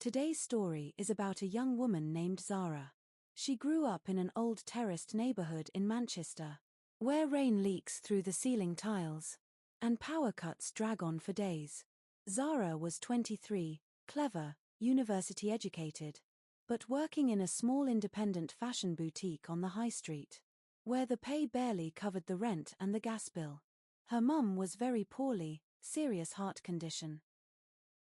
Today's story is about a young woman named Zara. She grew up in an old terraced neighborhood in Manchester, where rain leaks through the ceiling tiles, and power cuts drag on for days. Zara was 23, clever, university educated, but working in a small independent fashion boutique on the high street, where the pay barely covered the rent and the gas bill. Her mum was very poorly, serious heart condition.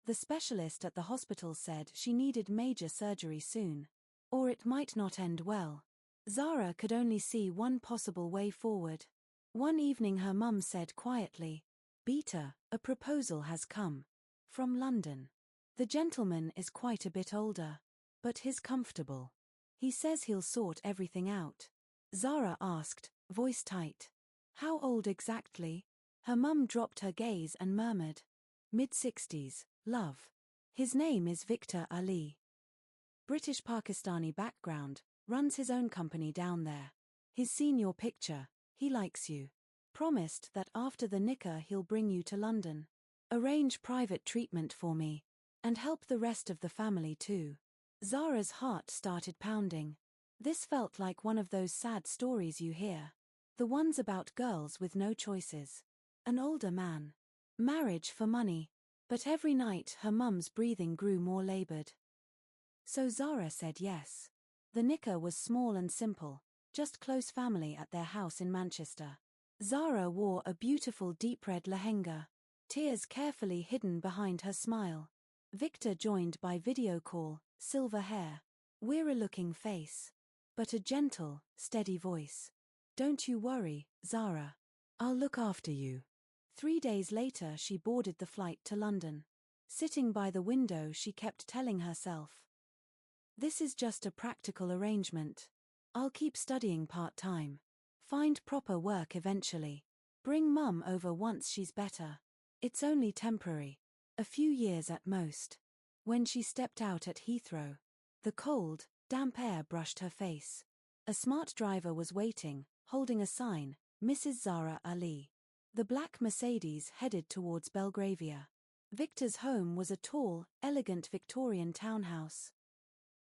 The specialist at the hospital said she needed major surgery soon, or it might not end well. Zara could only see one possible way forward. One evening her mum said quietly, "Beta, a proposal has come. From London. The gentleman is quite a bit older, but he's comfortable. He says he'll sort everything out." Zara asked, voice tight, "How old exactly?" Her mum dropped her gaze and murmured, "Mid-60s, love. His name is Victor Ali. British Pakistani background, runs his own company down there. He's seen your picture, he likes you. Promised that after the nikah he'll bring you to London. Arrange private treatment for me, and help the rest of the family too." Zara's heart started pounding. This felt like one of those sad stories you hear. The ones about girls with no choices. An older man. Marriage for money. But every night her mum's breathing grew more labored. So Zara said yes. The nikah was small and simple, just close family at their house in Manchester. Zara wore a beautiful deep red lehenga, tears carefully hidden behind her smile. Victor joined by video call, silver hair, weary-looking face, but a gentle, steady voice. "Don't you worry, Zara. I'll look after you." 3 days later she boarded the flight to London. Sitting by the window she kept telling herself, "This is just a practical arrangement. I'll keep studying part-time. Find proper work eventually. Bring mum over once she's better. It's only temporary. A few years at most." When she stepped out at Heathrow, the cold, damp air brushed her face. A smart driver was waiting, holding a sign, "Mrs. Zara Ali." The black Mercedes headed towards Belgravia. Victor's home was a tall, elegant Victorian townhouse.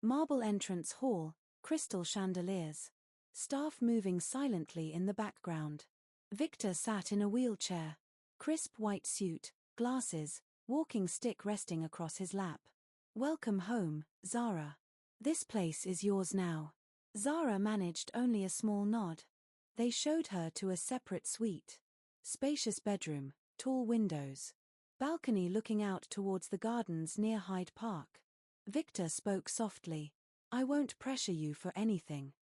Marble entrance hall, crystal chandeliers. Staff moving silently in the background. Victor sat in a wheelchair. Crisp white suit, glasses, walking stick resting across his lap. "Welcome home, Zara. This place is yours now." Zara managed only a small nod. They showed her to a separate suite. Spacious bedroom, tall windows. Balcony looking out towards the gardens near Hyde Park. Victor spoke softly, "I won't pressure you for anything.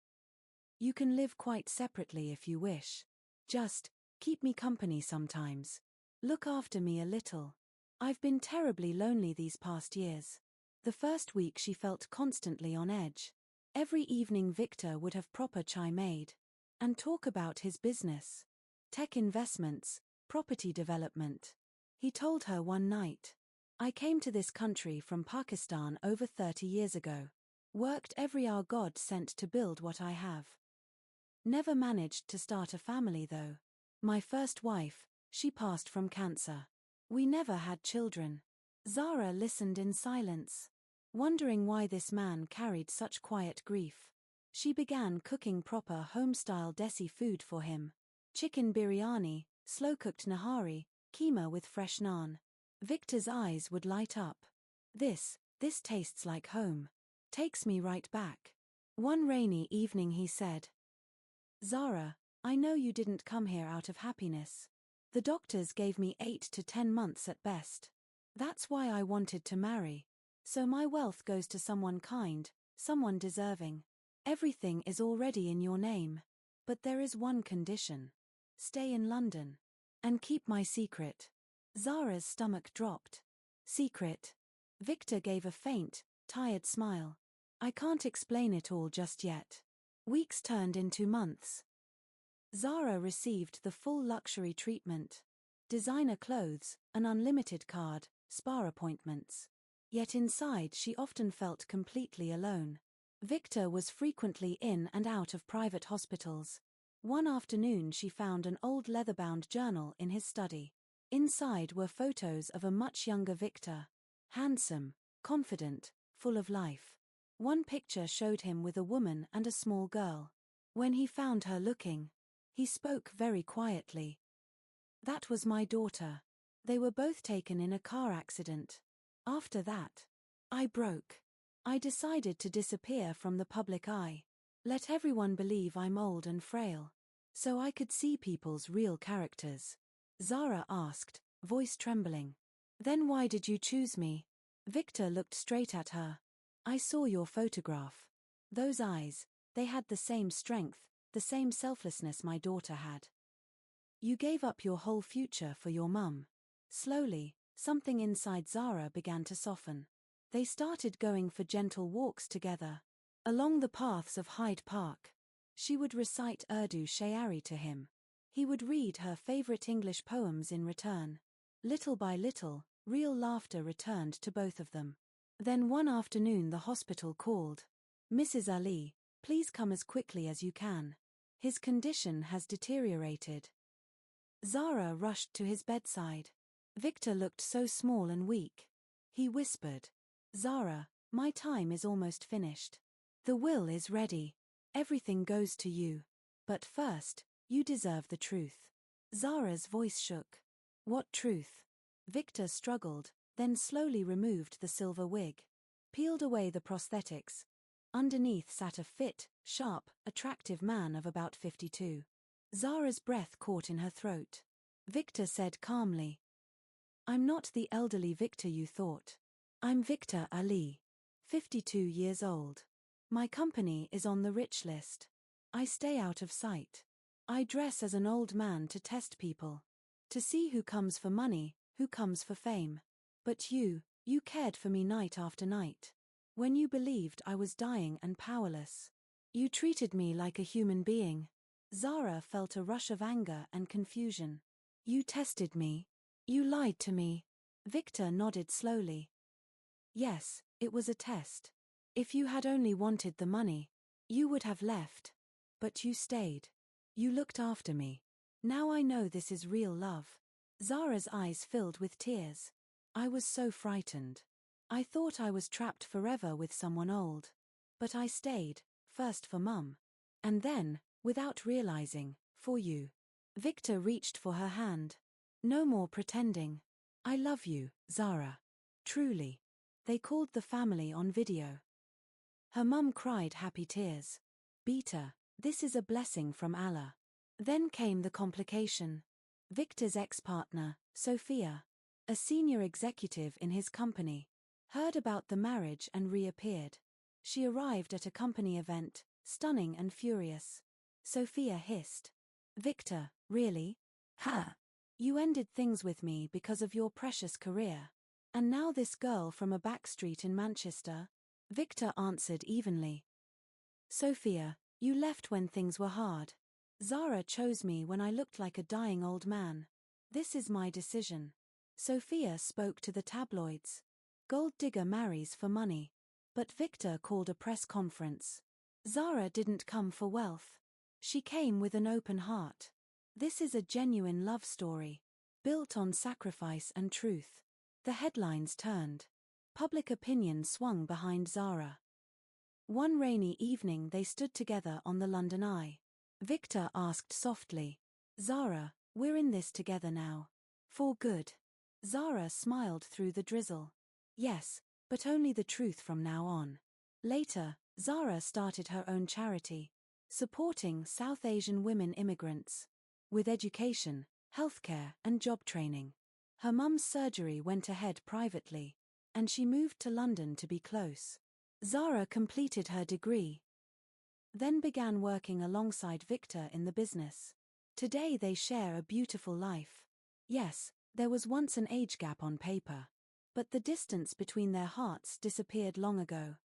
You can live quite separately if you wish. Just, keep me company sometimes. Look after me a little. I've been terribly lonely these past years." The first week she felt constantly on edge. Every evening Victor would have proper chai made, and talk about his business. Tech investments, property development. He told her one night, "I came to this country from Pakistan over 30 years ago. Worked every hour God sent to build what I have. Never managed to start a family though. My first wife, she passed from cancer. We never had children." Zara listened in silence, wondering why this man carried such quiet grief. She began cooking proper home-style desi food for him. Chicken biryani, slow-cooked nahari, keema with fresh naan. Victor's eyes would light up. This tastes like home. Takes me right back." One rainy evening he said, "Zara, I know you didn't come here out of happiness. The doctors gave me 8 to 10 months at best. That's why I wanted to marry. So my wealth goes to someone kind, someone deserving. Everything is already in your name. But there is one condition. Stay in London. And keep my secret." Zara's stomach dropped. "Secret?" Victor gave a faint, tired smile. "I can't explain it all just yet." Weeks turned into months. Zara received the full luxury treatment. Designer clothes, an unlimited card, spa appointments. Yet inside she often felt completely alone. Victor was frequently in and out of private hospitals. One afternoon she found an old leather-bound journal in his study. Inside were photos of a much younger Victor. Handsome, confident, full of life. One picture showed him with a woman and a small girl. When he found her looking, he spoke very quietly. "That was my daughter. They were both taken in a car accident. After that, I broke. I decided to disappear from the public eye. Let everyone believe I'm old and frail, so I could see people's real characters." Zara asked, voice trembling. "Then why did you choose me?" Victor looked straight at her. "I saw your photograph. Those eyes, they had the same strength, the same selflessness my daughter had. You gave up your whole future for your mum." Slowly, something inside Zara began to soften. They started going for gentle walks together, along the paths of Hyde Park. She would recite Urdu Shayari to him. He would read her favorite English poems in return. Little by little, real laughter returned to both of them. Then one afternoon the hospital called. "Mrs. Ali, please come as quickly as you can. His condition has deteriorated." Zara rushed to his bedside. Victor looked so small and weak. He whispered, "Zara, my time is almost finished. The will is ready. Everything goes to you. But first, you deserve the truth." Zara's voice shook. "What truth?" Victor struggled, then slowly removed the silver wig. Peeled away the prosthetics. Underneath sat a fit, sharp, attractive man of about 52. Zara's breath caught in her throat. Victor said calmly, "I'm not the elderly Victor you thought. I'm Victor Ali, 52 years old. My company is on the rich list. I stay out of sight. I dress as an old man to test people. To see who comes for money, who comes for fame. But you cared for me night after night. When you believed I was dying and powerless. You treated me like a human being." Zara felt a rush of anger and confusion. "You tested me. You lied to me." Victor nodded slowly. "Yes, it was a test. If you had only wanted the money, you would have left. But you stayed. You looked after me. Now I know this is real love." Zara's eyes filled with tears. "I was so frightened. I thought I was trapped forever with someone old. But I stayed, first for Mum. And then, without realizing, for you." Victor reached for her hand. "No more pretending. I love you, Zara. Truly." They called the family on video. Her mum cried happy tears. "Beta, this is a blessing from Allah." Then came the complication. Victor's ex-partner, Sophia, a senior executive in his company, heard about the marriage and reappeared. She arrived at a company event, stunning and furious. Sophia hissed, "Victor, really? Ha! You ended things with me because of your precious career. And now this girl from a back street in Manchester?" Victor answered evenly, "Sophia, you left when things were hard. Zara chose me when I looked like a dying old man. This is my decision." Sophia spoke to the tabloids. Gold digger marries for money. But Victor called a press conference. Zara didn't come for wealth. She came with an open heart. This is a genuine love story, built on sacrifice and truth. The headlines turned. Public opinion swung behind Zara. One rainy evening they stood together on the London Eye. Victor asked softly, "Zara, we're in this together now. For good." Zara smiled through the drizzle. "Yes, but only the truth from now on." Later, Zara started her own charity, supporting South Asian women immigrants with education, healthcare, and job training. Her mum's surgery went ahead privately, and she moved to London to be close. Zara completed her degree, then began working alongside Victor in the business. Today they share a beautiful life. Yes, there was once an age gap on paper, but the distance between their hearts disappeared long ago.